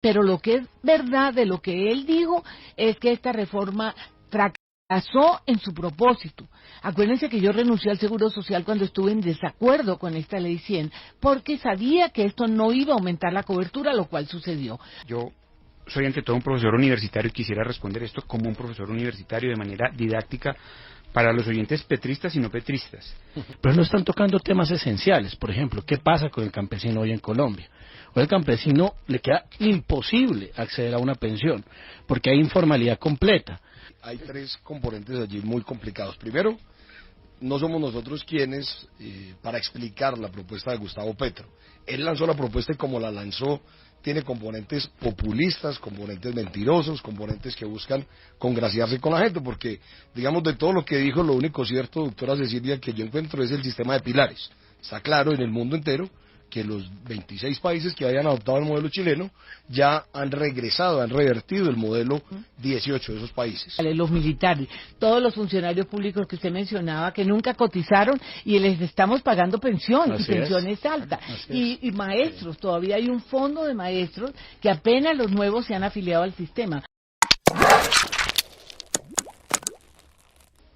pero lo que es verdad de lo que él dijo es que esta reforma fracasó en su propósito. Acuérdense que yo renuncié al Seguro Social cuando estuve en desacuerdo con esta Ley 100, porque sabía que esto no iba a aumentar la cobertura, lo cual sucedió. Yo soy ante todo un profesor universitario y quisiera responder esto como un profesor universitario de manera didáctica para los oyentes petristas y no petristas. Pero no están tocando temas esenciales. Por ejemplo, ¿qué pasa con el campesino hoy en Colombia? Hoy al campesino le queda imposible acceder a una pensión, porque hay informalidad completa. Hay tres componentes allí muy complicados. Primero, no somos nosotros quienes para explicar la propuesta de Gustavo Petro. Él lanzó la propuesta y como la lanzó, tiene componentes populistas, componentes mentirosos, componentes que buscan congraciarse con la gente, porque, digamos, de todo lo que dijo, lo único cierto, doctora Cecilia, que yo encuentro es el sistema de pilares. Está claro en el mundo entero que los 26 países que hayan adoptado el modelo chileno ya han regresado, han revertido el modelo 18 de esos países. Los militares, todos los funcionarios públicos que usted mencionaba que nunca cotizaron y les estamos pagando pensión, y pensión es alta. Y maestros, todavía hay un fondo de maestros que apenas los nuevos se han afiliado al sistema.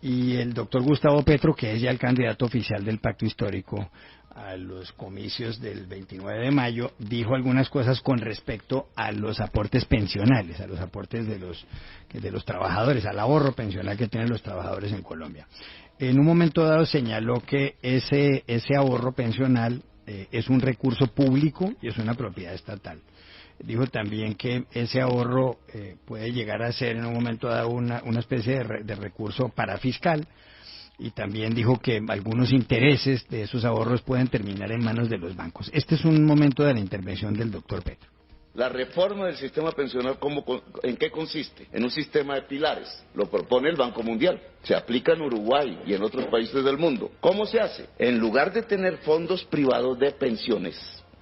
Y el doctor Gustavo Petro, que es ya el candidato oficial del Pacto Histórico a los comicios del 29 de mayo, dijo algunas cosas con respecto a los aportes pensionales, a los aportes de los trabajadores, al ahorro pensional que tienen los trabajadores en Colombia. En un momento dado señaló que ese ahorro pensional es un recurso público y es una propiedad estatal. Dijo también que ese ahorro puede llegar a ser en un momento dado una especie de recurso parafiscal, y también dijo que algunos intereses de esos ahorros pueden terminar en manos de los bancos. Este es un momento de la intervención del doctor Petro. La reforma del sistema pensional, ¿en qué consiste? En un sistema de pilares. Lo propone el Banco Mundial. Se aplica en Uruguay y en otros países del mundo. ¿Cómo se hace? En lugar de tener fondos privados de pensiones,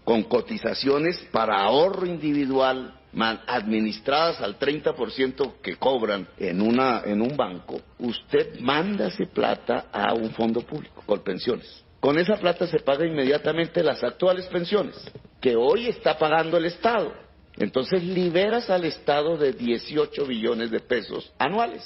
con cotizaciones para ahorro individual, administradas al 30% que cobran en un banco, usted manda esa plata a un fondo público con pensiones. Con esa plata se paga inmediatamente las actuales pensiones, que hoy está pagando el Estado. Entonces liberas al Estado de 18 billones de pesos anuales.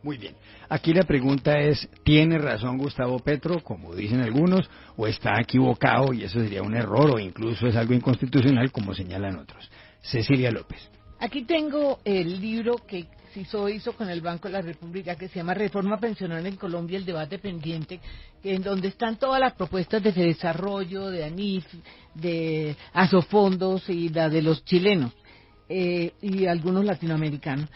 Muy bien. Aquí la pregunta es, ¿tiene razón Gustavo Petro, como dicen algunos, o está equivocado y eso sería un error o incluso es algo inconstitucional, como señalan otros? Cecilia López. Aquí tengo el libro que hizo con el Banco de la República, que se llama Reforma Pensional en Colombia, el debate pendiente, en donde están todas las propuestas de desarrollo, de ANIF, de Asofondos y la de los chilenos y algunos latinoamericanos.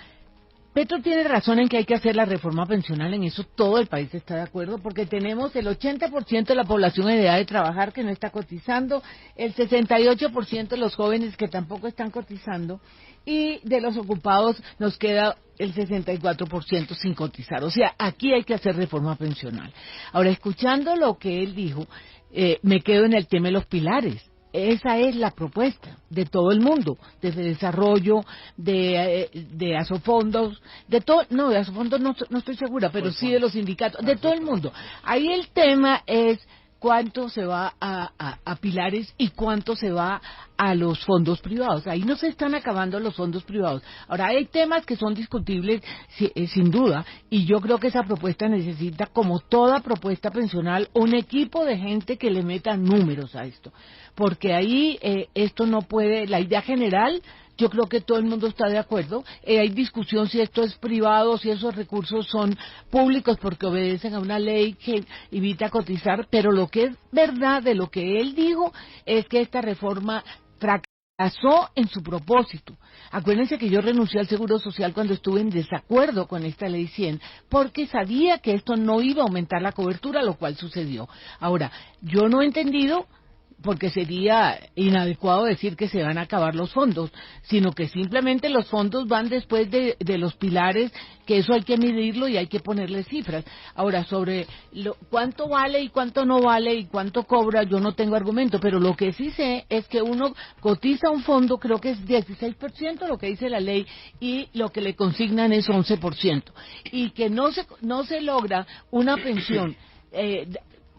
Petro tiene razón en que hay que hacer la reforma pensional, en eso todo el país está de acuerdo, porque tenemos el 80% de la población en edad de trabajar que no está cotizando, el 68% de los jóvenes que tampoco están cotizando, y de los ocupados nos queda el 64% sin cotizar. O sea, aquí hay que hacer reforma pensional. Ahora, escuchando lo que él dijo, me quedo en el tema de los pilares. Esa es la propuesta de todo el mundo, desde desarrollo, de Asofondos, de todo, no, de Asofondos no estoy segura, pero sí de los sindicatos, de todo el mundo. Ahí el tema es cuánto se va a pilares y cuánto se va a los fondos privados. Ahí no se están acabando los fondos privados. Ahora, hay temas que son discutibles sin duda, y yo creo que esa propuesta necesita, como toda propuesta pensional, un equipo de gente que le meta números a esto, porque ahí esto no puede, la idea general, yo creo que todo el mundo está de acuerdo. Hay discusión si esto es privado, si esos recursos son públicos porque obedecen a una ley que evita cotizar, pero lo que es verdad de lo que él dijo es que esta reforma fracasó en su propósito. Acuérdense que yo renuncié al Seguro Social cuando estuve en desacuerdo con esta Ley 100, porque sabía que esto no iba a aumentar la cobertura, lo cual sucedió. Ahora, yo no he entendido, porque sería inadecuado decir que se van a acabar los fondos, sino que simplemente los fondos van después de los pilares, que eso hay que medirlo y hay que ponerle cifras. Ahora, sobre cuánto vale y cuánto no vale y cuánto cobra, yo no tengo argumento, pero lo que sí sé es que uno cotiza un fondo, creo que es 16% lo que dice la ley, y lo que le consignan es 11%, y que no se logra una pensión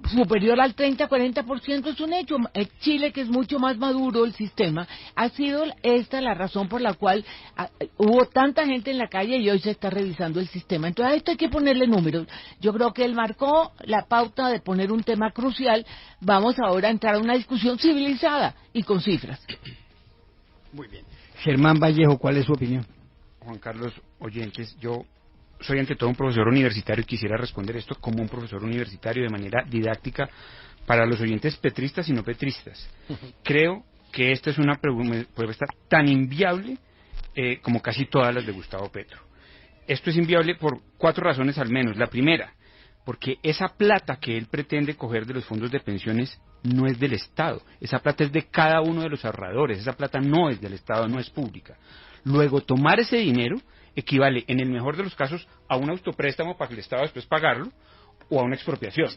superior al 30-40% es un hecho. Chile, que es mucho más maduro el sistema, ha sido esta la razón por la cual hubo tanta gente en la calle y hoy se está revisando el sistema. Entonces a esto hay que ponerle números. Yo creo que él marcó la pauta de poner un tema crucial. Vamos ahora a entrar a una discusión civilizada y con cifras. Muy bien. Germán Vallejo, ¿cuál es su opinión? Juan Carlos, oyentes, yo soy ante todo un profesor universitario y quisiera responder esto como un profesor universitario de manera didáctica para los oyentes petristas y no petristas. Creo que esta es una propuesta tan inviable como casi todas las de Gustavo Petro. Esto es inviable por 4 razones al menos. La primera, porque esa plata que él pretende coger de los fondos de pensiones no es del Estado. Esa plata es de cada uno de los ahorradores. Esa plata no es del Estado, no es pública. Luego, tomar ese dinero equivale, en el mejor de los casos, a un autopréstamo para que el Estado después pagarlo, o a una expropiación.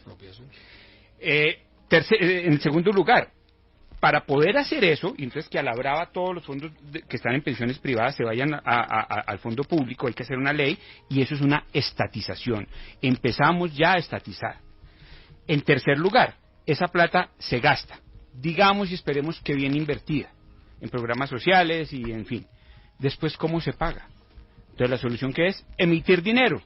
En segundo lugar, para poder hacer eso, y entonces que a la brava todos los fondos que están en pensiones privadas se vayan al fondo público, hay que hacer una ley, y eso es una estatización. Empezamos ya a estatizar. En tercer lugar, esa plata se gasta, digamos y esperemos que bien invertida, en programas sociales y en fin. Después, ¿cómo se paga? Entonces la solución que es emitir dinero,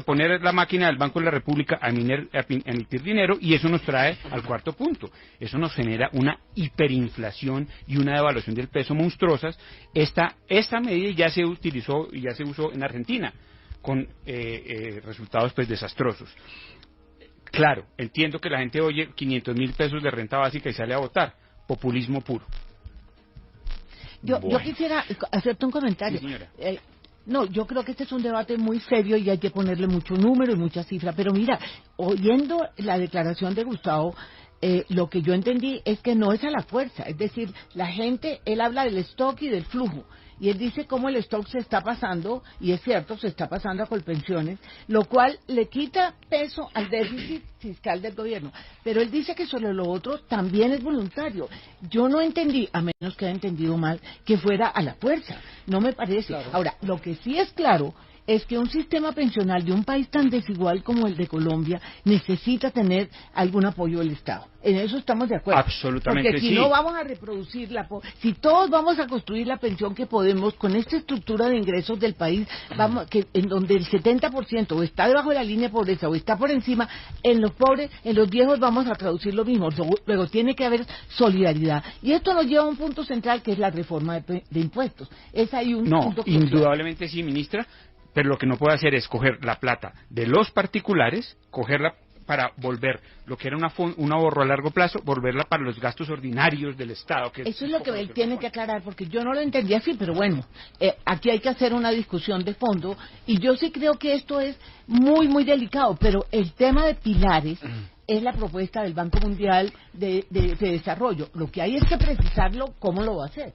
poner la máquina del Banco de la República a emitir dinero, y eso nos trae al cuarto punto. Eso nos genera una hiperinflación y una devaluación del peso monstruosas. Esta medida ya se utilizó y ya se usó en Argentina con resultados pues desastrosos. Claro, entiendo que la gente oye 500.000 pesos de renta básica y sale a votar. Populismo puro. Yo quisiera hacerte un comentario. Sí, señora. No, yo creo que este es un debate muy serio y hay que ponerle mucho número y mucha cifra. Pero mira, oyendo la declaración de Gustavo, lo que yo entendí es que no es a la fuerza. Es decir, la gente, él habla del stock y del flujo. Y él dice cómo el stock se está pasando, y es cierto, se está pasando a Colpensiones, lo cual le quita peso al déficit fiscal del gobierno. Pero él dice que sobre lo otro también es voluntario. Yo no entendí, a menos que haya entendido mal, que fuera a la fuerza. No me parece. Claro. Ahora, lo que sí es claro es que un sistema pensional de un país tan desigual como el de Colombia necesita tener algún apoyo del Estado. En eso estamos de acuerdo. Absolutamente. Porque si no vamos a reproducir si todos vamos a construir la pensión que podemos con esta estructura de ingresos del país, en donde el 70% o está debajo de la línea de pobreza o está por encima, en los pobres, en los viejos vamos a traducir lo mismo. Luego tiene que haber solidaridad. Y esto nos lleva a un punto central que es la reforma de impuestos. Es ahí un punto crucial. Indudablemente sí, ministra. Pero lo que no puede hacer es coger la plata de los particulares, cogerla para volver lo que era un ahorro a largo plazo, volverla para los gastos ordinarios del Estado. Eso es lo que él tiene que aclarar, porque yo no lo entendí así, pero bueno, aquí hay que hacer una discusión de fondo, y yo sí creo que esto es muy, muy delicado, pero el tema de pilares es la propuesta del Banco Mundial de Desarrollo. Lo que hay es que precisarlo cómo lo va a hacer.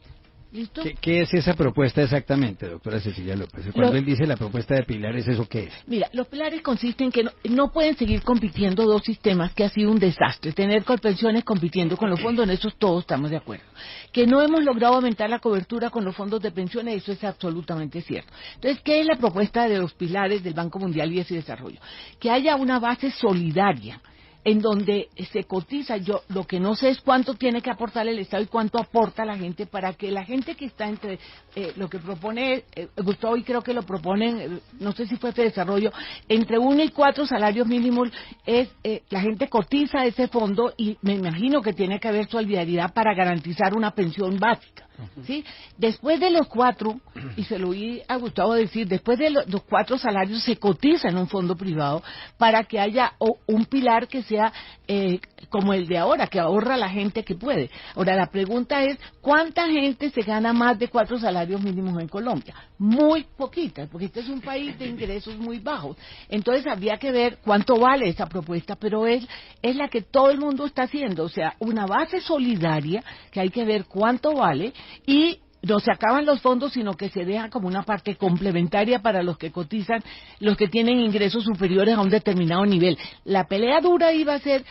¿Listo? ¿Qué es esa propuesta exactamente, doctora Cecilia López? Cuando él dice la propuesta de pilares, ¿eso qué es? Mira, los pilares consisten en que no pueden seguir compitiendo dos sistemas, que ha sido un desastre. Tener Colpensiones compitiendo con los fondos, en eso todos estamos de acuerdo. Que no hemos logrado aumentar la cobertura con los fondos de pensiones, eso es absolutamente cierto. Entonces, ¿qué es la propuesta de los pilares del Banco Mundial y ese desarrollo? Que haya una base solidaria en donde se cotiza. Yo lo que no sé es cuánto tiene que aportar el Estado y cuánto aporta la gente, para que la gente que está entre lo que propone Gustavo, y creo que lo proponen, no sé si fue este desarrollo, entre 1 y 4 salarios mínimos, la gente cotiza ese fondo, y me imagino que tiene que haber solidaridad para garantizar una pensión básica. ¿Sí? Después de los 4, y se lo oí a Gustavo decir, después de los 4 salarios se cotiza en un fondo privado para que haya un pilar que sea como el de ahora, que ahorra la gente que puede. Ahora, la pregunta es, ¿cuánta gente se gana más de 4 salarios mínimos en Colombia? Muy poquitas, porque este es un país de ingresos muy bajos. Entonces habría que ver cuánto vale esa propuesta, pero es la que todo el mundo está haciendo, o sea, una base solidaria que hay que ver cuánto vale, y no se acaban los fondos, sino que se deja como una parte complementaria para los que cotizan, los que tienen ingresos superiores a un determinado nivel. La pelea dura iba a ser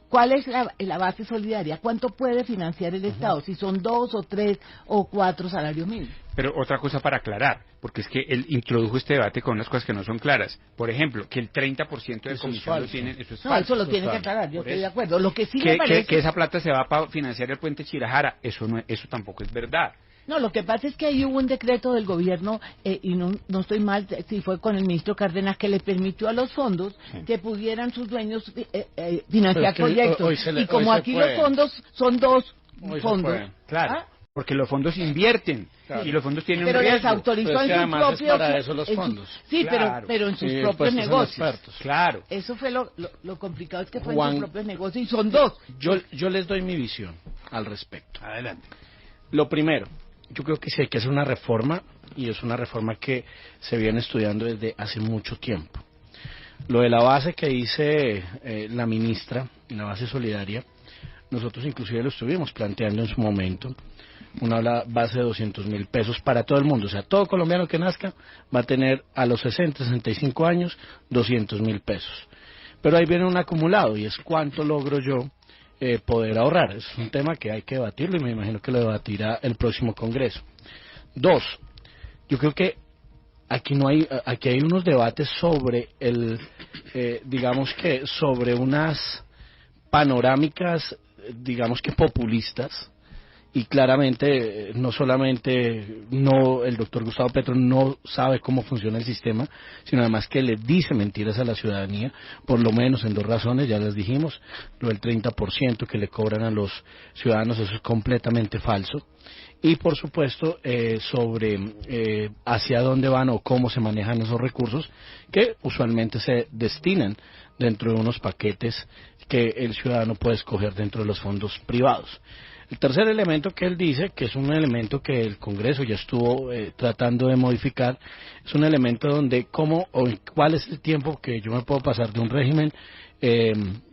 cuál es la base solidaria, cuánto puede financiar el Estado, si son 2 o 3 o 4 salarios mínimos. Pero otra cosa para aclarar, porque es que él introdujo este debate con unas cosas que no son claras. Por ejemplo, que el 30% de comisión lo tienen, eso es no, falso. eso lo tiene que aclarar, yo estoy de acuerdo. Lo que sí que, me parece... que esa plata se va para financiar el puente Chirajara, eso tampoco es verdad. No, lo que pasa es que ahí hubo un decreto del gobierno, y no estoy mal, si fue con el ministro Cárdenas, que le permitió a los fondos que pudieran sus dueños financiar proyectos. Y como aquí los fondos son dos fondos. Claro. ¿Ah? Porque los fondos invierten, claro, y los fondos tienen pero un riesgo. Les autorizó pero es que en sus propios... es para eso los fondos. Sí, claro, pero en sus propios negocios. Claro. Eso fue lo complicado, es que fue en sus propios negocios, y son dos. Yo les doy mi visión al respecto. Adelante. Lo primero, yo creo que sí hay que hacer una reforma, y es una reforma que se viene estudiando desde hace mucho tiempo. Lo de la base que dice la ministra, la base solidaria, nosotros inclusive lo estuvimos planteando en su momento, una base de 200.000 pesos para todo el mundo, o sea, todo colombiano que nazca va a tener a los 60, 65 años 200.000 pesos. Pero ahí viene un acumulado, y es cuánto logro yo poder ahorrar. Es un tema que hay que debatirlo, y me imagino que lo debatirá el próximo Congreso. 2, yo creo que aquí hay unos debates sobre digamos que sobre unas panorámicas, digamos que populistas, y claramente no solamente el doctor Gustavo Petro no sabe cómo funciona el sistema, sino además que le dice mentiras a la ciudadanía, por lo menos en 2 razones, ya les dijimos, lo del 30% que le cobran a los ciudadanos, eso es completamente falso, y por supuesto sobre hacia dónde van o cómo se manejan esos recursos que usualmente se destinan dentro de unos paquetes que el ciudadano puede escoger dentro de los fondos privados. El tercer elemento que él dice, que es un elemento que el Congreso ya estuvo tratando de modificar, es un elemento donde cuál es el tiempo que yo me puedo pasar de un régimen,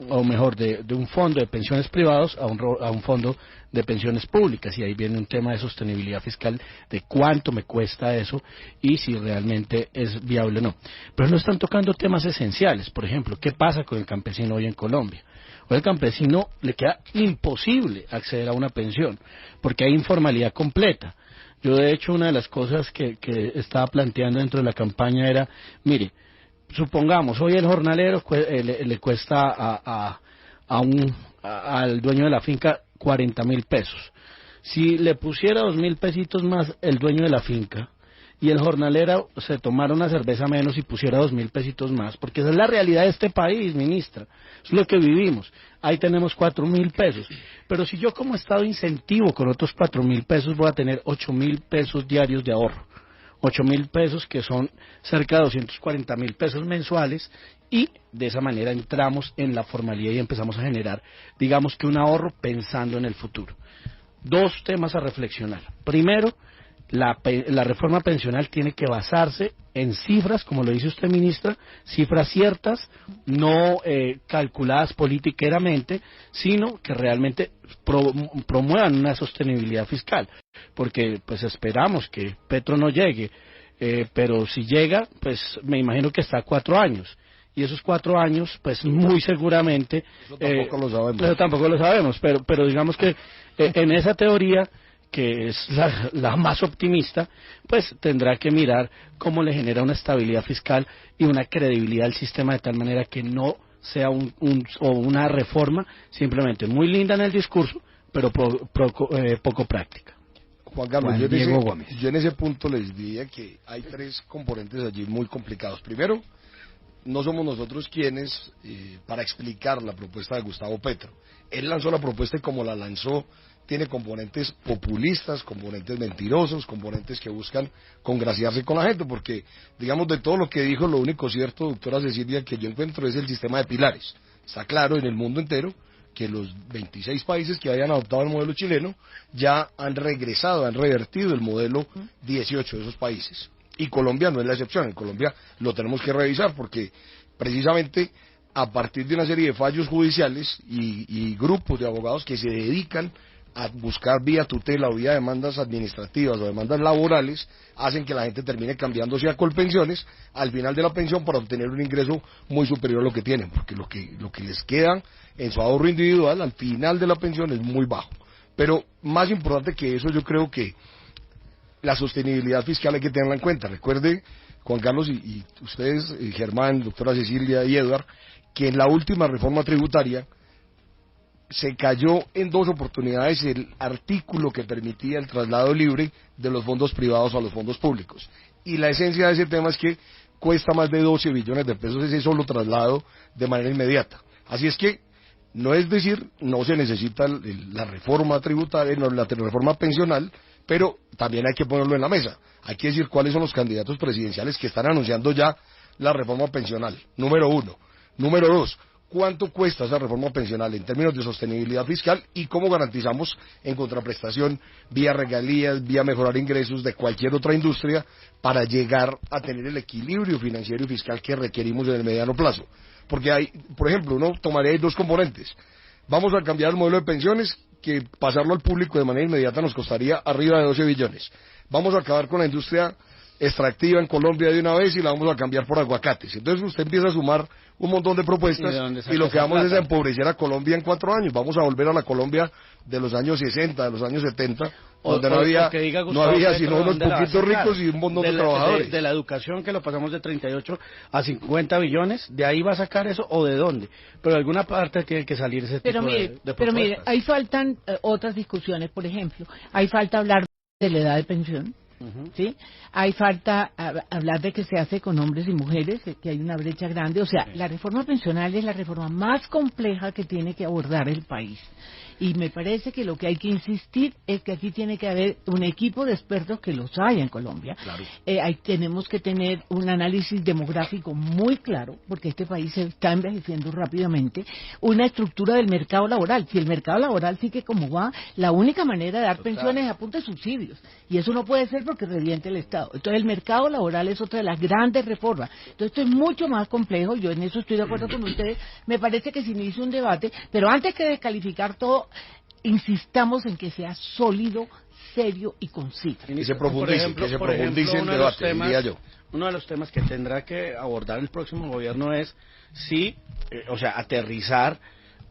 o mejor, de un fondo de pensiones privados a un fondo de pensiones públicas, y ahí viene un tema de sostenibilidad fiscal, de cuánto me cuesta eso y si realmente es viable o no. Pero no están tocando temas esenciales, por ejemplo, ¿qué pasa con el campesino hoy en Colombia? Hoy al campesino le queda imposible acceder a una pensión, porque hay informalidad completa. Yo, de hecho, una de las cosas que estaba planteando dentro de la campaña era, mire, supongamos, hoy el jornalero le cuesta al dueño de la finca 40.000 pesos. Si le pusiera 2.000 pesitos más el dueño de la finca, y el jornalero se tomara una cerveza menos y pusiera 2.000 pesitos más, porque esa es la realidad de este país, ministra, es lo que vivimos, ahí tenemos 4.000 pesos, pero si yo como Estado incentivo con otros 4.000 pesos, voy a tener 8.000 pesos diarios de ahorro, 8.000 pesos que son cerca de 240.000 pesos mensuales, y de esa manera entramos en la formalidad y empezamos a generar, digamos que un ahorro pensando en el futuro. 2 temas a reflexionar. Primero, la reforma pensional tiene que basarse en cifras, como lo dice usted, ministra, cifras ciertas, no calculadas politiqueramente, sino que realmente promuevan una sostenibilidad fiscal, porque pues esperamos que Petro no llegue, pero si llega, pues me imagino que está a 4 años, y esos 4 años, pues muy seguramente... Eso tampoco lo sabemos. Eso tampoco lo sabemos, pero digamos que en esa teoría, que es la más optimista, pues tendrá que mirar cómo le genera una estabilidad fiscal y una credibilidad al sistema, de tal manera que no sea una reforma simplemente muy linda en el discurso, pero poco práctica. Juan Carlos, Gómez. yo en ese punto les diría que hay 3 componentes allí muy complicados. Primero, no somos nosotros quienes para explicar la propuesta de Gustavo Petro. Él lanzó la propuesta, y como la lanzó, tiene componentes populistas, componentes mentirosos, componentes que buscan congraciarse con la gente, porque, digamos, de todo lo que dijo, lo único cierto, doctora Cecilia, que yo encuentro es el sistema de pilares. Está claro en el mundo entero que los 26 países que hayan adoptado el modelo chileno ya han regresado, han revertido el modelo 18 de esos países. Y Colombia no es la excepción. En Colombia lo tenemos que revisar, porque precisamente a partir de una serie de fallos judiciales y grupos de abogados que se dedican a buscar vía tutela o vía demandas administrativas o demandas laborales, hacen que la gente termine cambiándose a Colpensiones al final de la pensión para obtener un ingreso muy superior a lo que tienen, porque lo que les queda en su ahorro individual al final de la pensión es muy bajo. Pero más importante que eso, yo creo que la sostenibilidad fiscal hay que tenerla en cuenta. Recuerde, Juan Carlos, y ustedes, Germán, doctora Cecilia y Eduard, que en la última reforma tributaria se cayó en 2 oportunidades el artículo que permitía el traslado libre de los fondos privados a los fondos públicos. Y la esencia de ese tema es que cuesta más de 12 billones de pesos ese solo traslado de manera inmediata. Así es que, no es decir, no se necesita la reforma tributaria, no, la reforma pensional, pero también hay que ponerlo en la mesa. Hay que decir cuáles son los candidatos presidenciales que están anunciando ya la reforma pensional, número 1. Número 2, ¿cuánto cuesta esa reforma pensional en términos de sostenibilidad fiscal y cómo garantizamos en contraprestación, vía regalías, vía mejorar ingresos de cualquier otra industria para llegar a tener el equilibrio financiero y fiscal que requerimos en el mediano plazo? Porque hay, por ejemplo, uno tomaría 2 componentes. Vamos a cambiar el modelo de pensiones, que pasarlo al público de manera inmediata nos costaría arriba de 12 billones. Vamos a acabar con la industria extractiva en Colombia de una vez y la vamos a cambiar por aguacates. Entonces usted empieza a sumar un montón de propuestas y lo que vamos es a empobrecer a Colombia en 4 años. Vamos a volver a la Colombia de los años 60, de los años 70, donde no había sino unos poquitos ricos y un montón de trabajadores. De la educación, que lo pasamos de 38 a 50 billones, ¿de ahí va a sacar eso o de dónde? Pero de alguna parte tiene que salir ese tipo de propuestas. Pero mire, ahí faltan otras discusiones. Por ejemplo, ahí falta hablar de la edad de pensión. ¿Sí? Hay falta hablar de que se hace con hombres y mujeres, que hay una brecha grande. O sea, la reforma pensional es la reforma más compleja que tiene que abordar el país. Y me parece que lo que hay que insistir es que aquí tiene que haber un equipo de expertos, que los hay en Colombia. Claro. Tenemos que tener un análisis demográfico muy claro, porque este país se está envejeciendo rápidamente. Una estructura del mercado laboral. Si el mercado laboral sigue como va, la única manera de dar pensiones es a punta de subsidios. Y eso no puede ser porque reviente el Estado. Entonces el mercado laboral es otra de las grandes reformas. Entonces esto es mucho más complejo. Yo en eso estoy de acuerdo con ustedes. Me parece que se inicia un debate, pero antes que descalificar todo, insistamos en que sea sólido, serio y conciso. Y se profundice, el debate, diría yo. Uno de los temas que tendrá que abordar el próximo gobierno es aterrizar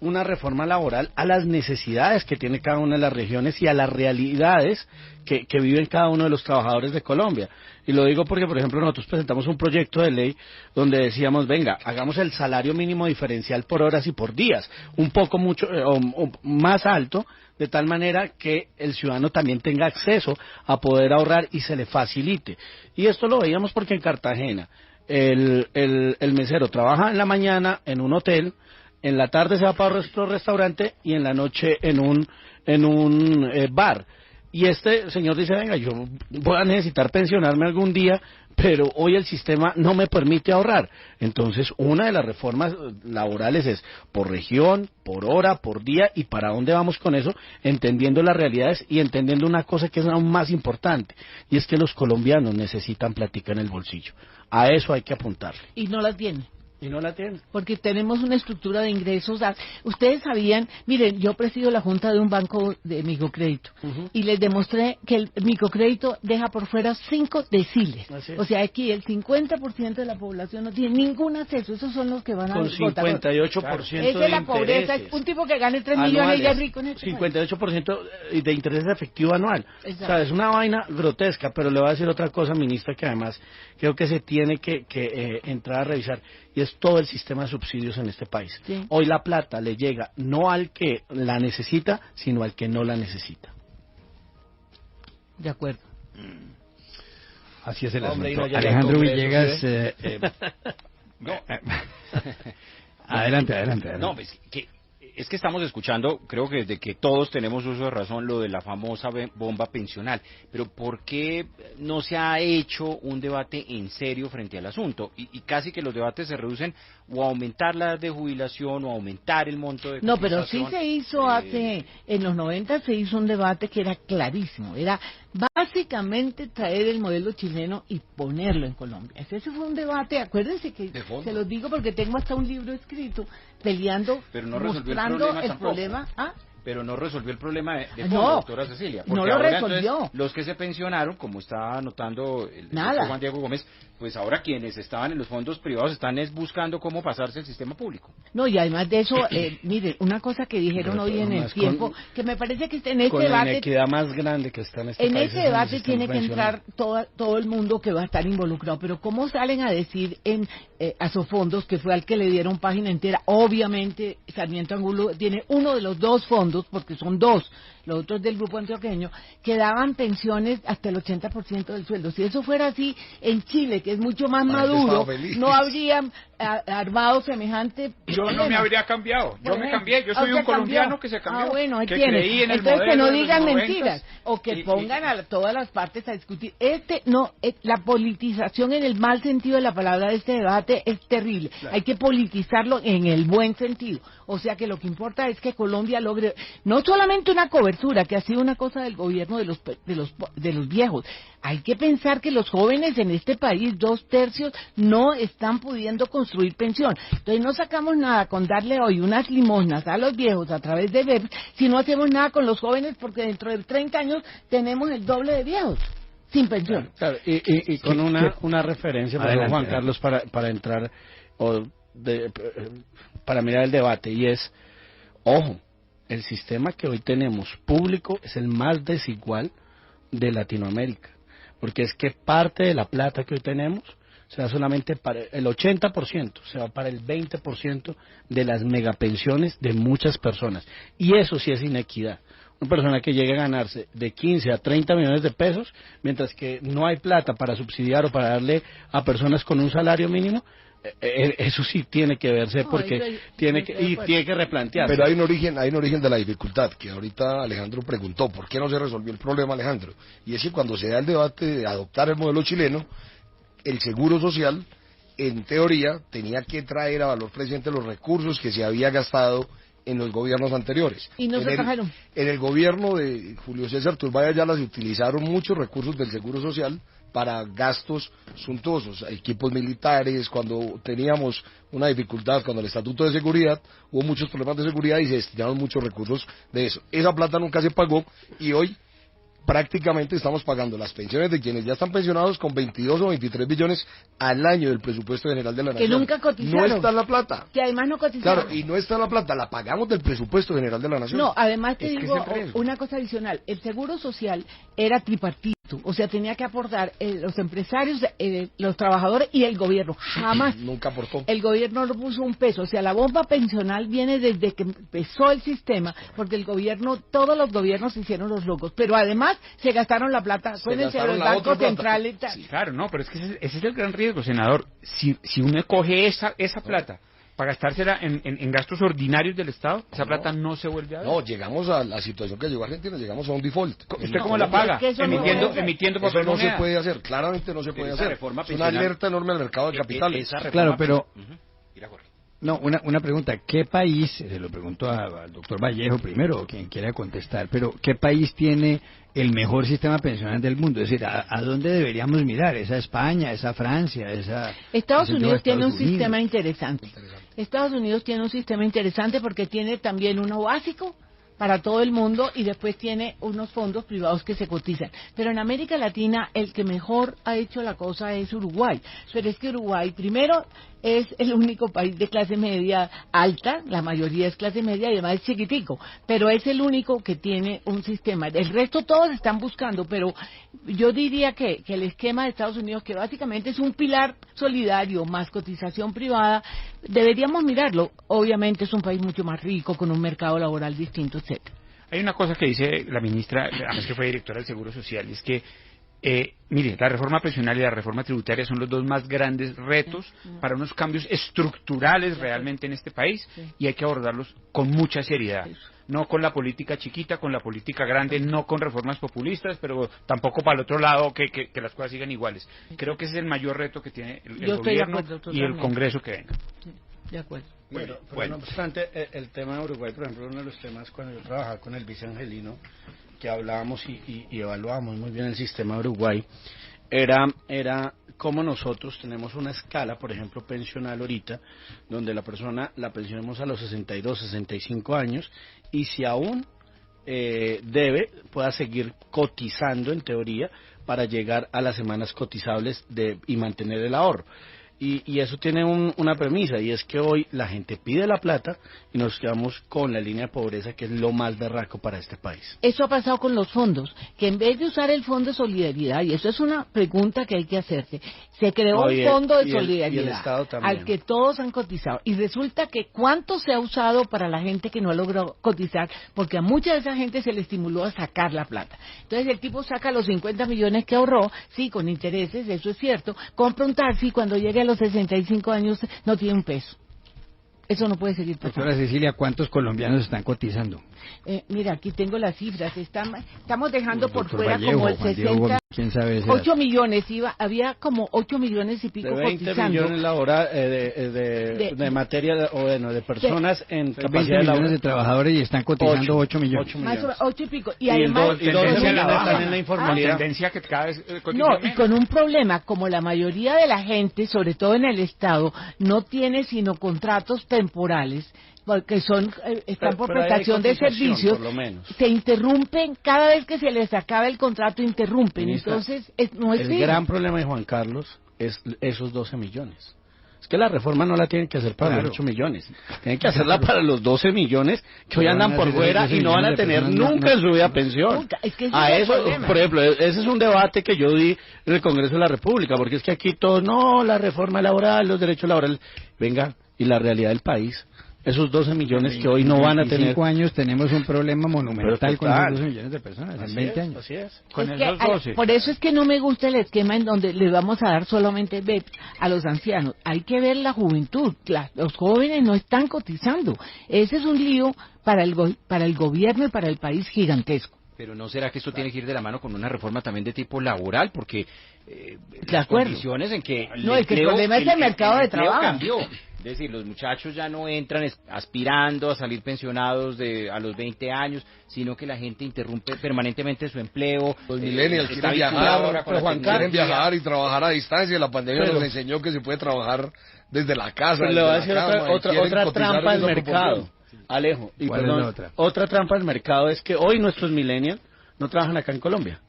una reforma laboral a las necesidades que tiene cada una de las regiones y a las realidades que viven cada uno de los trabajadores de Colombia. Y lo digo porque, por ejemplo, nosotros presentamos un proyecto de ley donde decíamos, venga, hagamos el salario mínimo diferencial por horas y por días, un poco o más alto, de tal manera que el ciudadano también tenga acceso a poder ahorrar y se le facilite. Y esto lo veíamos porque en Cartagena el mesero trabaja en la mañana en un hotel, en la tarde se va para otro restaurante y en la noche en un bar. Y este señor dice, venga, yo voy a necesitar pensionarme algún día, pero hoy el sistema no me permite ahorrar. Entonces, una de las reformas laborales es por región, por hora, por día, y para dónde vamos con eso, entendiendo las realidades y entendiendo una cosa que es aún más importante, y es que los colombianos necesitan plática en el bolsillo. A eso hay que apuntarle. Y no la tienen. Y no la tienen. Porque tenemos una estructura de ingresos. Ustedes sabían, miren, yo presido la junta de un banco de microcrédito y les demostré que el microcrédito deja por fuera 5 deciles. O sea, aquí el 50% de la población no tiene ningún acceso. Esos son los que van a con 58% de esa es la pobreza. Es un tipo que gane 3 millones y ya es rico en este 58% de interés efectivo anual. Exacto. O sea, es una vaina grotesca, pero le voy a decir otra cosa, ministra, que además creo que se tiene que entrar a revisar, y es todo el sistema de subsidios en este país. Sí. Hoy la plata le llega no al que la necesita, sino al que no la necesita. De acuerdo. Así es el asunto. Alejandro Villegas... Adelante. No, pues, es que estamos escuchando, creo que desde que todos tenemos uso de razón, lo de la famosa bomba pensional, pero ¿por qué no se ha hecho un debate en serio frente al asunto? Y casi que los debates se reducen o a aumentar la edad de jubilación o a aumentar el monto de cotización. No, pero sí se hizo en los 90 se hizo un debate que era clarísimo, era básicamente traer el modelo chileno y ponerlo en Colombia. Ese fue un debate, acuérdense que se los digo porque tengo hasta un libro escrito peleando, pero no mostrando el problema. pero no resolvió el problema de fondo, No, doctora Cecilia. no Porque lo ahora, resolvió. entonces, los que se pensionaron, como está anotando el Nada. doctor Juan Diego Gómez, pues ahora quienes estaban en los fondos privados están buscando cómo pasarse al sistema público. No, y además de eso, mire, una cosa que dijeron Pero hoy en el además tiempo, que me parece que en este Con la debate, inequidad más grande que está en este en país. ese es en el debate sistema tiene que pensional. entrar todo el mundo que va a estar involucrado, pero ¿cómo salen a decir en Asofondos, que fue al que le dieron página entera? Obviamente Sarmiento Angulo tiene uno de los dos fondos, porque son dos, los otros del grupo antioqueño, que daban pensiones hasta el 80% del sueldo. Si eso fuera así en Chile, que es mucho más La gente maduro, estaba feliz. no habrían armado semejante Yo no problema. me habría cambiado, yo Bueno, me cambié, yo soy se un colombiano cambió. que se cambió, Bueno, ahí que tiene. creí en el Entonces que modelo no de los digan 90s, mentiras o que y- pongan a todas las partes a discutir. La politización en el mal sentido de la palabra de este debate es terrible. Hay que politizarlo en el buen sentido. O sea que lo que importa es que Colombia logre no solamente una cobertura, que ha sido una cosa del gobierno de los viejos. Hay que pensar que los jóvenes en este país, 2/3, no están pudiendo construir pensión. Entonces no sacamos nada con darle hoy unas limosnas a los viejos a través de BEPS si no hacemos nada con los jóvenes, porque dentro de 30 años tenemos el doble de viejos sin pensión. Claro, y con una referencia, por Adelante, Juan Carlos, para entrar para mirar el debate, y es, ojo, el sistema que hoy tenemos público es el más desigual de Latinoamérica, porque es que parte de la plata que hoy tenemos se va solamente para el 80%, se va para el 20% de las megapensiones de muchas personas, y eso sí es inequidad. Una persona que llegue a ganarse de 15 a 30 millones de pesos, mientras que no hay plata para subsidiar o para darle a personas con un salario mínimo, eso sí tiene que verse, No, porque eso tiene estoy que de acuerdo. tiene que replantearse. Pero hay un origen de la dificultad, que ahorita Alejandro preguntó, ¿por qué no se resolvió el problema, Alejandro? Y es que cuando se da el debate de adoptar el modelo chileno, el Seguro Social, en teoría, tenía que traer a valor presente los recursos que se había gastado en los gobiernos anteriores. Y no se trajeron. En el gobierno de Julio César Turbay Ayala se utilizaron muchos recursos del Seguro Social para gastos suntuosos, equipos militares. Cuando teníamos una dificultad, cuando el Estatuto de Seguridad, hubo muchos problemas de seguridad y se destinaron muchos recursos de eso. Esa plata nunca se pagó y hoy prácticamente estamos pagando las pensiones de quienes ya están pensionados con 22 o 23 billones al año del presupuesto general de la Que Nación. nunca cotizaron. No está la plata. Que además no cotizaron. Claro, y no está la plata, la pagamos del presupuesto general de la Nación. No, además te Es que digo es el riesgo. una cosa adicional. El Seguro Social era tripartito, o sea, tenía que aportar los empresarios, los trabajadores y el gobierno. Jamás Nunca aportó. el gobierno no puso un peso. O sea, la bomba pensional viene desde que empezó el sistema, porque el gobierno, todos los gobiernos hicieron los locos, pero además se gastaron la plata. Acuérdense gastaron del la Banco otra plata. Central y tal. Sí, claro, no, pero es que ese es el gran riesgo, senador. Si uno coge esa plata para gastársela en gastos ordinarios del Estado, esa plata no se vuelve a ver. No, llegamos a la situación que llegó Argentina, llegamos a un default. ¿Usted En cómo la Colombia, paga? Es que eso no Emitiendo puede ser. emitiendo Eso papel no se moneda. puede hacer, claramente no se puede Esa hacer. reforma Es una pensional- alerta enorme al mercado de capitales. Esa reforma Claro, pero Ujú. Mira, Jorge. no, una pregunta, ¿qué país, se lo pregunto al doctor Vallejo primero, o quien quiera contestar, pero qué país tiene el mejor sistema pensional del mundo? Es decir, ¿a dónde deberíamos mirar? ¿Es a España, es a Francia, es a... Estados es a Unidos tiene un Estados Unidos? sistema interesante. Estados Unidos tiene un sistema interesante porque tiene también uno básico para todo el mundo y después tiene unos fondos privados que se cotizan. Pero en América Latina el que mejor ha hecho la cosa es Uruguay. Pero es que Uruguay, primero, es el único país de clase media alta, la mayoría es clase media y además es chiquitico, pero es el único que tiene un sistema. El resto todos están buscando, pero yo diría que el esquema de Estados Unidos, que básicamente es un pilar solidario más cotización privada, deberíamos mirarlo. Obviamente es un país mucho más rico, con un mercado laboral distinto, etcétera. Hay una cosa que dice la ministra, además que fue directora del Seguro Social, y es que, mire, la reforma pensional y la reforma tributaria son los dos más grandes retos para unos cambios estructurales realmente en este país, y hay que abordarlos con mucha seriedad. No con la política chiquita, con la política grande, no con reformas populistas, pero tampoco para el otro lado que las cosas sigan iguales. Creo que ese es el mayor reto que tiene el Yo estoy de gobierno acuerdo y el totalmente. Congreso que venga. De acuerdo. Pero Bueno. no obstante, el tema de Uruguay, por ejemplo, uno de los temas cuando yo trabajaba con el vice Angelino, que hablábamos y evaluábamos muy bien el sistema de Uruguay, era cómo nosotros tenemos una escala, por ejemplo, pensional ahorita, donde la persona la pensionemos a los 62, 65 años, y si aún pueda seguir cotizando en teoría para llegar a las semanas cotizables y mantener el ahorro. Y eso tiene una premisa, y es que hoy la gente pide la plata y nos quedamos con la línea de pobreza, que es lo más berraco para este país. Eso ha pasado con los fondos, que en vez de usar el Fondo de Solidaridad, y eso es una pregunta que hay que hacerse, se creó un Fondo de Solidaridad y el Estado también, al que todos han cotizado, y resulta que cuánto se ha usado para la gente que no ha logrado cotizar, porque a mucha de esa gente se le estimuló a sacar la plata. Entonces el tipo saca los 50 millones que ahorró, sí, con intereses, eso es cierto, compra un taxi, cuando llegue a los 65 años no tiene un peso. Eso no puede seguir pasando. Doctora Cecilia, ¿cuántos colombianos están cotizando? Mira, aquí tengo las cifras. Estamos dejando por fuera Vallejo, como el Juan Diego 60... Gómez, ¿quién sabe ese 8 dato? millones, había como 8 millones y pico de 20 cotizando. millones la hora de materia, o bueno, de personas en 20 capacidad de millones labor. de trabajadores y están cotizando 8 millones. Más o menos 8 y pico. Y Y además... y 12 tendencia a la millones baja. están en la informalidad. Tendencia que cada vez No, cotizan y menos. con un problema, como la mayoría de la gente, sobre todo en el Estado, no tiene sino contratos temporales, porque están por Pero ahí hay prestación de cotización, servicios, por lo menos. se interrumpen, cada vez que se les acaba el contrato, interrumpen. Ministra, Entonces, no es el fijo. gran problema de Juan Carlos es esos 12 millones. Es que la reforma no la tienen que hacer para Claro. los 8 millones. Tienen que hacerla para los 12 millones que hoy Pero van andan a por hacer fuera 12 y no van a millones de tener personas, nunca en su vida pensión. Nunca. Es que ese A es el eso, problema. por ejemplo, ese es un debate que yo di en el Congreso de la República, porque es que aquí todos, no, la reforma laboral, los derechos laborales. Venga, y la realidad del país, esos 12 millones que hoy no van a tener. En 5 años tenemos un problema monumental Pero con total. esos 12 millones de personas, en Así 20 es, años. Así es. Con Es que, esos 12. por eso es que no me gusta el esquema en donde le vamos a dar solamente BEP a los ancianos. Hay que ver la juventud. Los jóvenes no están cotizando. Ese es un lío para el gobierno y para el país gigantesco. Pero ¿no será que esto tiene que ir de la mano con una reforma también de tipo laboral? Porque De las acuerdo. condiciones en que No, el problema es el mercado de empleo trabajo. cambió. Es decir, los muchachos ya no entran aspirando a salir pensionados a los 20 años, sino que la gente interrumpe permanentemente su empleo. Los millennials está quieren vinculado viajar, ahora con la Juan quieren tecnología. viajar y trabajar a distancia. La pandemia Pero- nos enseñó que se puede trabajar desde la casa. Pero le voy a desde decir la cama, y quieren otra cotizar trampa en del esa mercado. proporción. Alejo, y ¿Cuál es perdón, la otra? otra trampa del mercado es que hoy nuestros millennials no trabajan acá en Colombia.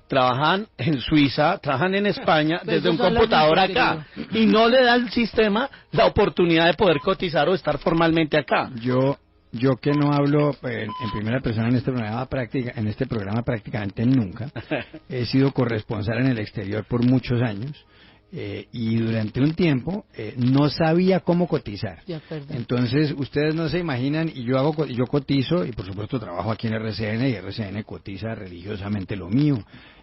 Trabajan en Suiza, trabajan en España Pues desde un eso solamente, computador acá y no le da al sistema la oportunidad de poder cotizar o estar formalmente acá. Yo que no hablo en primera persona en este programa prácticamente nunca, he sido corresponsal en el exterior por muchos años y durante un tiempo no sabía cómo cotizar. De acuerdo. Entonces ustedes no se imaginan y yo cotizo y por supuesto trabajo aquí en RCN y RCN cotiza religiosamente lo mío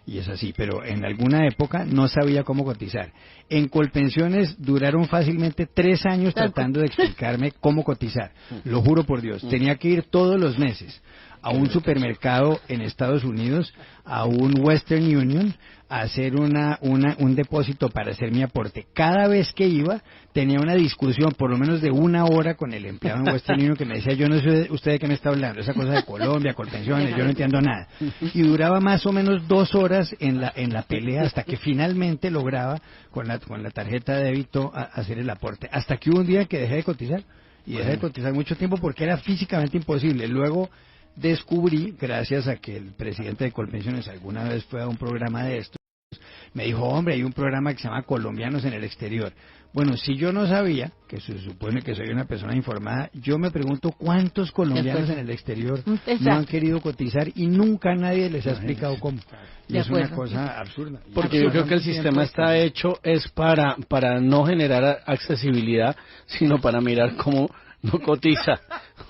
y es así, pero en alguna época no sabía cómo cotizar. En Colpensiones duraron fácilmente 3 años tratando de explicarme cómo cotizar. Lo juro por Dios. Tenía que ir todos los meses a un supermercado en Estados Unidos, a un Western Union, a hacer un depósito para hacer mi aporte. Cada vez que iba, tenía una discusión, por lo menos de 1 hora, con el empleado en Western Union que me decía, yo no sé usted de qué me está hablando, esa cosa de Colombia, Colpensiones, yo no entiendo nada. Y duraba más o menos 2 horas en la pelea hasta que finalmente lograba, con la tarjeta de débito, hacer el aporte. Hasta que hubo un día que dejé de cotizar, y dejé de cotizar mucho tiempo porque era físicamente imposible. Luego descubrí, gracias a que el presidente de Colpensiones alguna vez fue a un programa de estos, me dijo, hombre, hay un programa que se llama Colombianos en el Exterior. Bueno, si yo no sabía, que se supone que soy una persona informada, yo me pregunto cuántos colombianos en el exterior no han querido cotizar y nunca nadie les ha explicado cómo. Y es una cosa absurda. Porque yo creo que el sistema está hecho es para no generar accesibilidad, sino para mirar cómo no cotiza.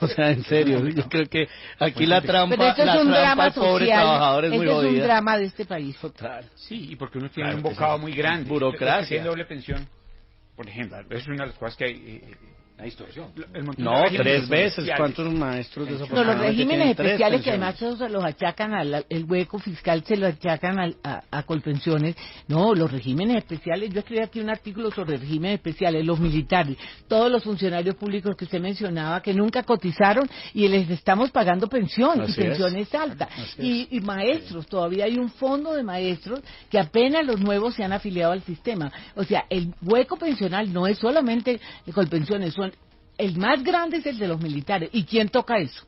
O sea, en serio, yo creo que aquí la trampa, Pero esto es un drama al pobre social, trabajador es muy este es un jodida. drama de este país. Total. Sí, y porque uno tiene Claro un que bocado sí. muy grande. Burocracia. Los que tienen doble pensión, por ejemplo, eso es una de las cosas que hay, Una distorsión. No, 3 veces. ¿Cuántos maestros No, los desafortunadamente regímenes tienen 3 especiales que pensiones? además se los achacan el hueco fiscal, se lo achacan a Colpensiones. No, los regímenes especiales, yo escribí aquí un artículo sobre regímenes especiales, los militares, todos los funcionarios públicos que usted mencionaba que nunca cotizaron y les estamos pagando pensión, Así y pensión es alta. Y maestros, todavía hay un fondo de maestros que apenas los nuevos se han afiliado al sistema. O sea, el hueco pensional no es solamente de Colpensiones, el más grande es el de los militares. ¿Y quién toca eso?